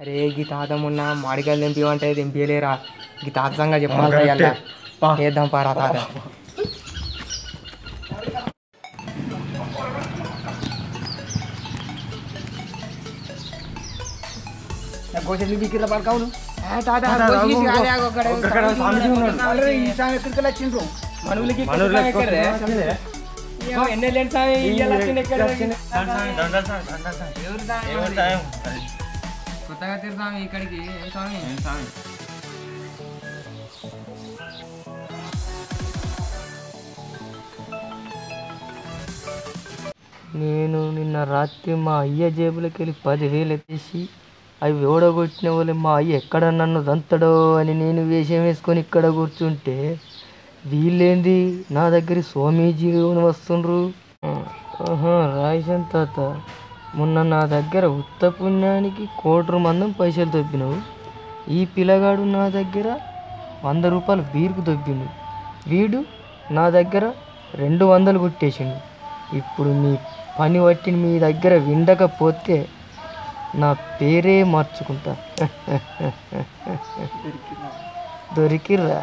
అరే గీ తాత మొన్న మాడికాయలు తెంపిమంటే తెంపియలేరా గీ తాత సంగతి చెప్పాలి చేద్దాం పారా తాత గోచెల్లి బిక్కిర పడకావును కొత్తగా తిరుసామి ఇక్కడికి ఏం స్వామి నేను నిన్న రాత్రి మా అయ్య జేబులకి వెళ్ళి 10,000 ఎత్తేసి అవి ఓడగొట్టిన వాళ్ళు మా అయ్య ఎక్కడ నన్ను దంతడో అని నేను వేషం వేసుకొని ఇక్కడ కూర్చుంటే వీళ్ళేంది నా దగ్గర స్వామీజీ వస్తుండ్రు. రాయిషన్ తాత మొన్న నా దగ్గర ఉత్త పుణ్యానికి 1,00,00,000 మందం పైసలు దొబ్బినావు. ఈ పిల్లగాడు నా దగ్గర 100 రూపాయలు బీరుకు దొబ్బిండు. వీడు నా దగ్గర 200 కొట్టేసిండు. ఇప్పుడు మీ పని పట్టి మీ దగ్గర విండకపోతే నా పేరే మార్చుకుంటా. దొరికిర్రా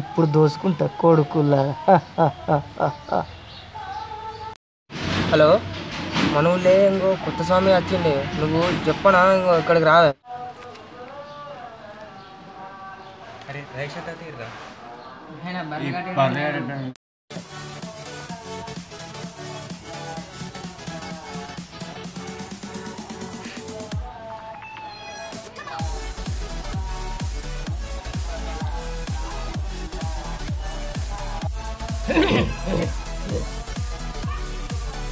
ఇప్పుడు దోసుకుంటా కొడుకులా. హలో మన ఊళ్ళే ఇంకో కొత్త స్వామి వచ్చిండే, నువ్వు చెప్పనా ఇంకో ఇక్కడికి రావే.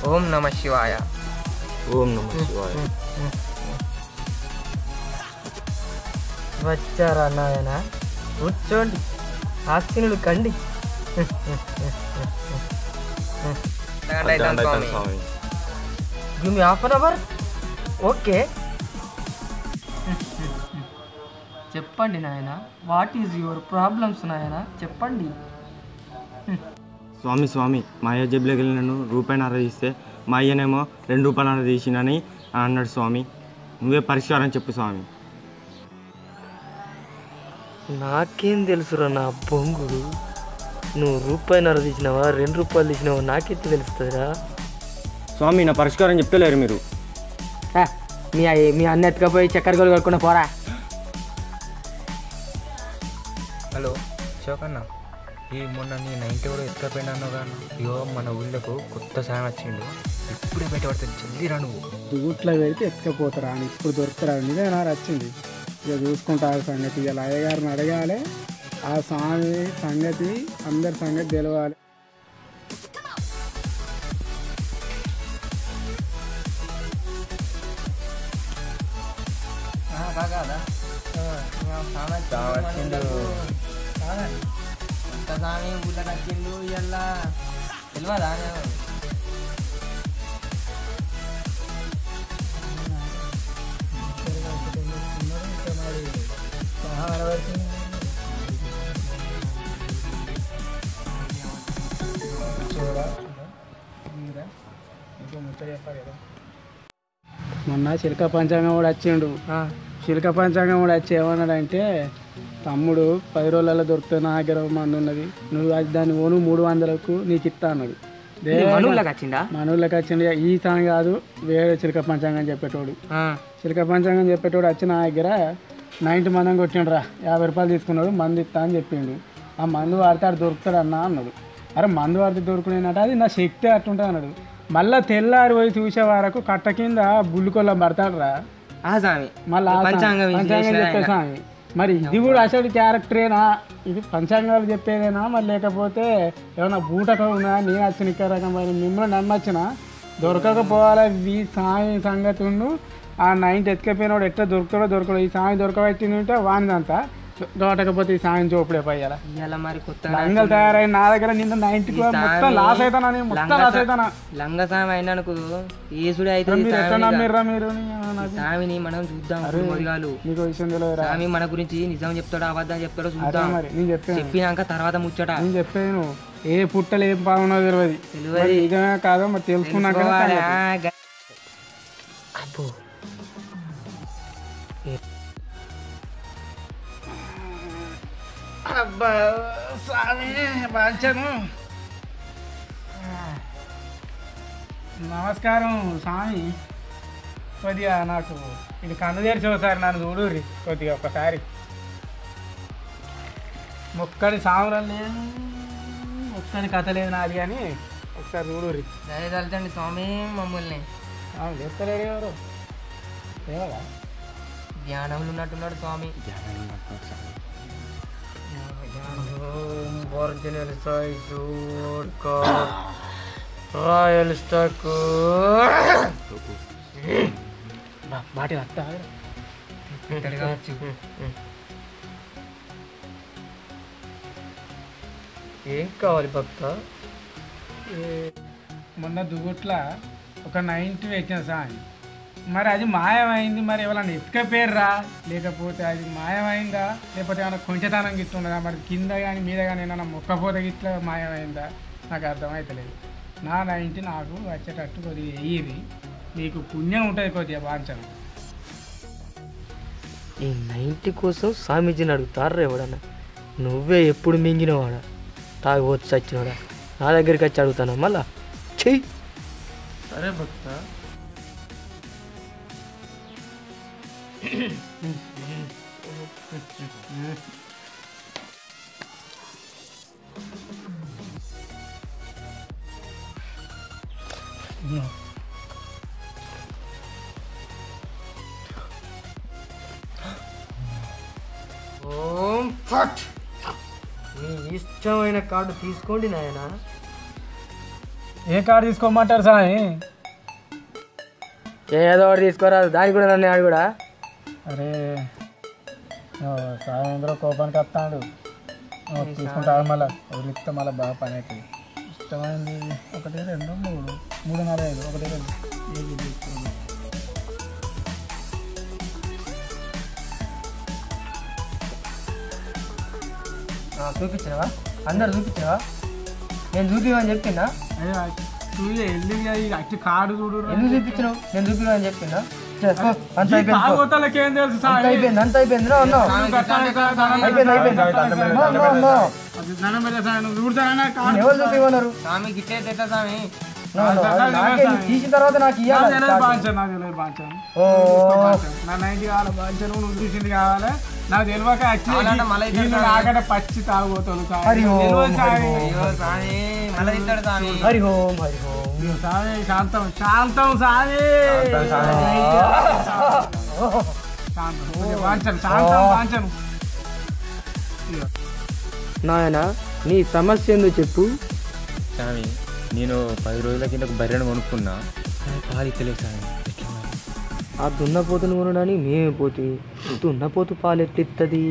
ఓం నమ శివాయ. ఓం నమ శివాయ. వచ్చారా నాయన, కూర్చోండి, ఆశీనులు కండి. Give me half an hour. Okay చెప్పండి నాయన, వాట్ ఈజ్ యువర్ ప్రాబ్లమ్స్ నాయన, చెప్పండి. స్వామి స్వామి మా అయ్య జేబులోకి వెళ్ళి నన్ను ₹1.5 తీస్తే మా అయ్యనేమో ₹2.5 తీసినని అన్నాడు. స్వామి నువ్వే పరిష్కారం చెప్పు స్వామి. నాకేం తెలుసురా నా బొంగుడు, నువ్వు ₹1.5 తీసినావా ₹2 తీసినావా నాకెత్తి తెలుస్తుందిరా. స్వామి నా పరిష్కారం చెప్తలేరు మీరు. మీ అన్న ఎత్తుకపోయి చక్కెర గోలు కలుపుకున్న పోరా. హలో శోకన్నా, ఈ మొన్న నీ 90 కూడా ఎత్తుకపోయినా కానీ ఇగో మన ఊళ్ళకు కొత్త సాయం వచ్చిండు, ఇప్పుడే బయటపడుతుంది, జల్దీ రా నువ్వు. దూట్లో పెడితే ఎత్తుకపోతారా అని ఇప్పుడు దొరుకుతారా నిజమే నా వచ్చింది. ఇక చూసుకుంటా ఆ సంగతి, ఇలా అయ్యగారిని అడగాలి, ఆ స్వామి సంగతి అందరి సంగతి తెలవాలి. స్వామి ఊళ్ళకి వచ్చిండు ఇలా తెలియదా. మొన్న చిలక పంచాంగం కూడా వచ్చిండు. చిలక పంచాంగం కూడా వచ్చి ఏమన్నాడంటే, తమ్ముడు 10 రోజులలో దొరుకుతుంది, నా దగ్గర మంది ఉన్నది, నువ్వు దాన్ని ఓను 300కు నీకు ఇస్తా అన్నాడు. మనూళ్ళకి వచ్చిండు. ఈ సాంగ్ కాదు, వేరే చిలక పంచాంగం చెప్పేటోడు. చిలక పంచాంగం చెప్పేటోడు వచ్చి నా దగ్గర 90 మందం కొట్టిండ్రా, ₹50 తీసుకున్నాడు, మందు ఇస్తా అని చెప్పిండు. ఆ మందు వాడితే ఆడు దొరుకుతాడు అన్నా అన్నాడు. అరే మందు వాడితే దొరుకునేనట, అది నా శక్తి అట్టుంటుంది అన్నాడు. మళ్ళీ తెల్లారి పోయి చూసే వరకు కట్ట కింద బుల్లుకొల్ల పడతాడు రా మళ్ళీ పంచాంగం చెప్పే స్వామి. మరి ఇది కూడా అసలు క్యారెక్టరేనా, ఇది పంచాంగాలు చెప్పేదేనా, మరి లేకపోతే ఏమన్నా బూటక ఉన్నా నేను వచ్చిన ఇక్కడ రకం మిమ్మల్ని నమ్మచ్చిన దొరకకపోవాలి. ఈ సామి సంగతి ఉండు, ఆ 90 ఎత్తుకపోయినాడు ఎట్లా దొరకడో ఈ సామి దొరకబెట్టిందంటే వానిదంతా దొరకకపోతే ఈ సాయం చూపుడే పోయాలా. మరి కొత్త లంగలు తయారైన నా దగ్గర నిన్న 90 మొత్తం లాస్ అవుతానా, మొత్తం లాస్ అవుతానా. లంగ సామి అయినా ఏసుడే అయితే నమ్మిర్రా మీరు సామిని మనం చూద్దాం. మీకు విషయం తెలియదు, సామి మన గురించి నిజం చెప్తాడో అబద్ధం చెప్తాడో చూద్దాం. మరి నేను చెప్పాను, చెప్పినాక తర్వాత ముచ్చట. నేను చెప్పాను ఏ పుట్టలు ఏం బాగున్నదో తెలియదు, నిజమే కాదో మరి తెలుసుకున్నాక. అబ్బా స్వామి బాంచను. నమస్కారం స్వామి. కొద్దిగా నాకు ఇది కన్ను తెరిచి ఒకసారి నన్ను చూడుర్రి కొద్దిగా ఒకసారి. మొక్కని సామురం లేదు, మొక్కని కథ లేదు నాది కానీ ఒకసారి చూడుర్రి. దయదలచండి స్వామి మమ్మల్ని. చెప్తలేడు ఎవరు ఏవా ధ్యానంలో ఉన్నట్టున్నాడు స్వామి. ఒరిజినల్ సైజు రాయల్ స్టాక్ బాటి అత్త ఏం కావాలి భక్త? మొన్న దుగుట్ల ఒక 90 పెట్టిన సార్. మరి అది మాయమైంది, మరి ఎవరన్నా ఎత్తుకపోయారా లేకపోతే అది మాయమైందా లేకపోతే ఏమైనా కొంచెతనం గిట్లున్నదా? మరి కింద కానీ మీద కానీ ఏమైనా మొక్కపోత గిట్ల మాయమైందా నాకు అర్థమవుతలేదు. నా 90 నాకు వచ్చేటట్టు కొద్దిగా వెయ్యిది, మీకు పుణ్యం ఉంటుంది కొద్దిగా బాంచను. ఈ 90 కోసం స్వామీజీని అడుగుతారా ఎవడన్నా? నువ్వే ఎప్పుడు మింగినవాడా, తాగవచ్చు వచ్చినవాడా? నా దగ్గరికి వచ్చి అడుగుతాను మళ్ళా చెయ్యి. సరే భక్త. ఓం ఫట్. మీ ఇష్టమైన కార్డు తీసుకోండి నాయన. ఏ కార్డు తీసుకోమంటారు సాయి? ఏదో ఒకటి తీసుకోరాదు, దానికి కూడా నన్ను ఆడు కూడా. అరే సాయంత్రం కోపానికి వస్తాడు, తీసుకుంటాడు మళ్ళీ వదిలిస్తే మళ్ళీ బాగా పని అవుతుంది. ఇష్టమైంది 1 2 3 3 4 5 1 2 చూపించినవా? అందరు చూపించినవా? నేను చూపించమని చెప్పిందా? అచ్చి కార్డు చూడు. ఎందుకు చూపించినావు? నేను చూపించమని చెప్పిందా? అంత ఏం తెలుసు అయిపోయింది, అంత అయిపోయింది. ఎవరు చూపించమన్నారు? తీసిన తర్వాత నాకు ఇవ్వాలి. నువ్వు చూసింది కావాలి నాకు తెలియక ఆగట పచ్చి తాగుబోతాడు. హరి ఓం హరి ఓం. సామి శాంతం శాంతం సామి శాంతం. నాయన నీ సమస్య ఏందో చెప్పు. స్వామి నేను 10 రోజుల కింద బర్రెను కొనుక్కున్నా, పాలు ఇస్తలేదు స్వామి. ఆ దున్నపోతును కొనడానికి మేమే పోతే దున్నపోతు పాలు ఎట్టిస్తుంది?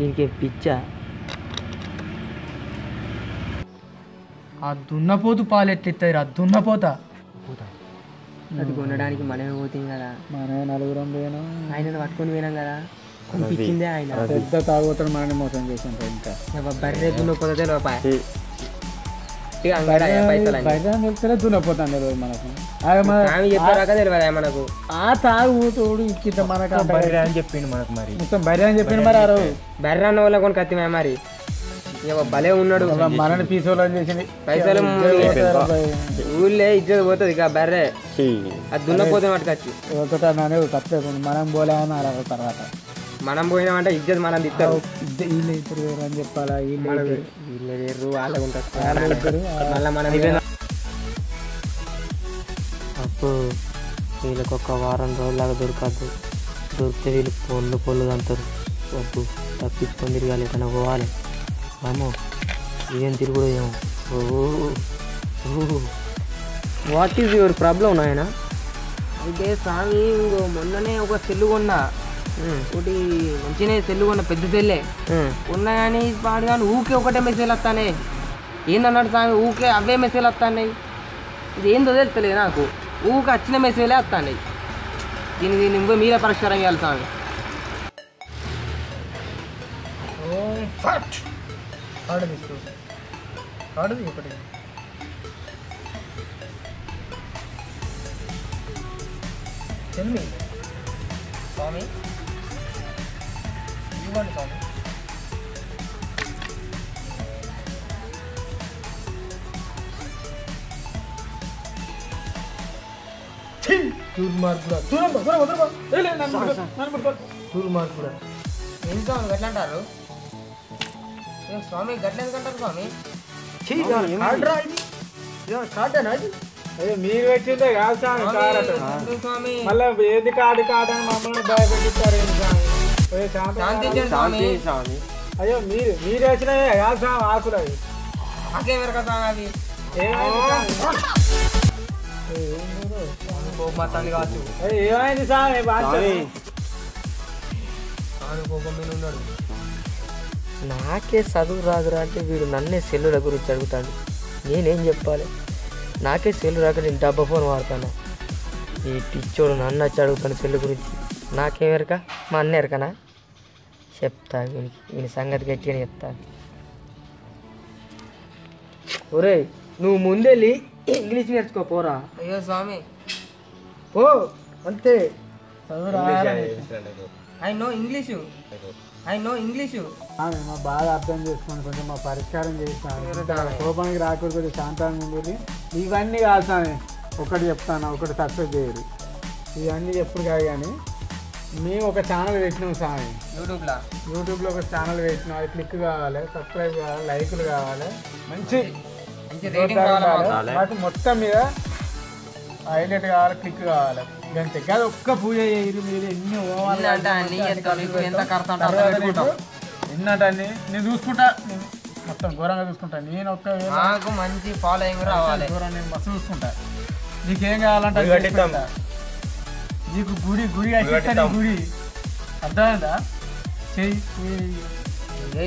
ఇంకేం పిచ్చా? ఆ దున్నపోతు పాలు ఎట్టిస్తుంది రా దున్నపోత. అది కొనడానికి మనమే పోతాం కదా, మనమే నలుగురం పోయినా ఆయనను పట్టుకొని పోయినాం కదా, కొనిపించిందే ఆయన. పెద్ద తాగుతాడు మనని మోసం చేసాం. ఇంకా బర్రె దున్నపోతే దున్నపోతాను మనకు మనకు ఆ తాగుతోడు ఇచ్చింది మనకు అని చెప్పిండు మనకు. మరి మొత్తం బర్రె అని చెప్పిండు. మరి ఆ రోజు బర్రె అన్న వాళ్ళ కొని కత్తిమే. మరి భలే ఉన్నాడు, మనని పీసోళ్ళని చేసింది. పైసలు ఊళ్ళే ఇజ్జత్ పోతుంది ఇక బర్రె. అది దున్నపోతే పట్టుకొచ్చి ఒకటే తప్పలేదు. మనం పోలేమని అలా తర్వాత మనం పోయినామంటే ఇజ్జత్ మనం తిట్టారు. వీళ్ళు ఇద్దరు వేరు అని చెప్పాలా? వీళ్ళు వేరు వాళ్ళకు ఉంటారు. మళ్ళీ మనం అప్పుడు వీళ్ళకి ఒక వారం రోజులాగా దొరకద్దు. దొరికితే వీళ్ళు పొల్లు అంటారు. వద్దు, తప్పించుకొని తిరగాలి, ఎక్కడైనా పోవాలి. అమ్మో ఏం తిరుగుడు ఏమో. వాట్ ఈజ్ యువర్ ప్రాబ్లం నాయన? అయితే స్వామి మొన్ననే ఒక సెల్లు కొన్నా, ఒకటి మంచిగా సెల్లు కొన్నా, పెద్ద సెల్లే ఉన్నా కానీ పాడు కానీ ఊకే ఒకటే మెసేజ్ వస్తానే. ఏందన్నాడు స్వామి? ఊకే అవే మెసేజ్ వస్తాయి. ఇది ఏందో తెలుస్తలేదు నాకు, ఊకే వచ్చిన మెసేజ్లే వస్తాయి. దీన్ని నువ్వే మీరే పరిష్కారం చేయాలి స్వామి. కార్డు తీసుకో, కార్డు ఒకటి. Tell me, స్వామి ఇవ్వండి స్వామి. దుర్మార్గుడా. దుర్మార్గుడా. ఏం స్వామి గట్ల అంటారు? ఏం స్వామి గట్ల ఎందుకంటారు స్వామి? అయ్యో మీరు పెట్టిందే కాదు స్వామి కారట. ఎందుకు స్వామి? మళ్ళీ ఏది కాడు కాదని మమ్మల్ని భయపెట్టిస్తారు ఏంటి స్వామి? పోయి శాంతించండి స్వామి. అయ్యో మీరు వేసినవే కాదు స్వామి ఆకులు అవి. నాకేమరు కదా అవి కోపమాతాన్ని కావచ్చు. ఏమైంది స్వామి? కోపం మీద ఉన్నాడు. నాకే చదువు రాదురా అంటే వీడు నన్నే సెల్లుల గురించి అడుగుతాడు. నేనేం చెప్పాలి? నాకే సెల్లు రాక నేను డబ్బా ఫోన్ వాడతాను. ఈ పిచ్చోడు నన్ను వచ్చి అడుగుతాను సెల్లు గురించి. నాకేమెరక మా అన్న ఎరకనా? చెప్తా వీని సంగతి గట్టిగా చెప్తాను. ఒరే నువ్వు ముందెళ్ళి ఇంగ్లీష్ నేర్చుకో పోరా. అయ్యో స్వామి ఓ అంతే చదువు ఐ నో ఇంగ్లీషు. మా బాధ అర్థం చేసుకొని కొంచెం మా పరిష్కారం చేస్తాను. కోపానికి రాకూడదు, కొంచెం శాంతంగా ఉండేది. ఇవన్నీ కాదు స్వామి, ఒకటి చెప్తాను, ఒకటి సక్సెస్ చేయరు. ఇవన్నీ ఎప్పుడు కాదు కానీ మేము ఒక ఛానల్ పెట్టినాం స్వామి. యూట్యూబ్లో ఒక ఛానల్ పెట్టినాం. అది క్లిక్ కావాలి, సబ్స్క్రైబ్ కావాలి, లైకులు కావాలి, మంచి వాటి మొత్తం మీద హైలైట్ కావాలి, క్లిక్ కావాలి. అంతే కాదు. ఒక్క పూజ చేయరు మీరు. ఎన్ని ఎన్నటండి నేను చూసుకుంటా, మొత్తం ఘోరంగా చూసుకుంటా. నేను ఒక్క మంచి ఫాలోయింగ్ రావాలి. నేను మస్తు చూసుకుంటా. నీకేం కావాలంటే నీకు గుడి గుడి కట్టిస్తా. గుడి అర్థమైందా? చెయ్యి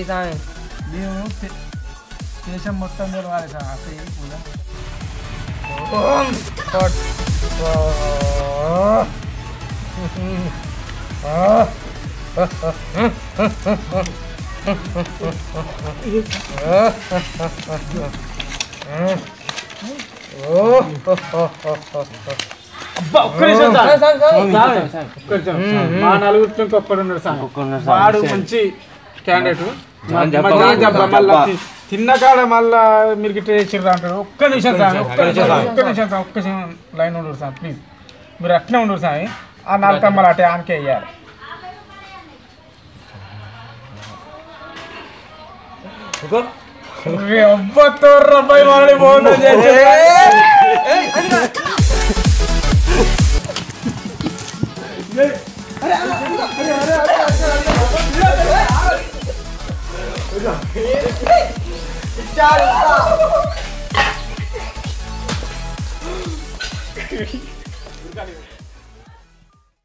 స్వామి. మేము దేశం మొత్తం తెలవాలి సార్. అసలు పూజ మా నలుగురు ఒక్కడున్నాడు సార్. వాడు మంచి క్యాండిడేట్. తిన్నకాడ మళ్ళా మీరు గిట్ట చేసిర్రు అంటారు. ఒక్క నిమిషం సార్, ఒక్క నిమిషం లైన్ ఉండరు సార్ ప్లీజ్. మీరు అట్నే ఉండరు సార్. ఆ 4 తమ్మలు అటే ఆనకే వేయాలి. అబ్బతో రూపాయి వాడి బాగుందని చెప్పి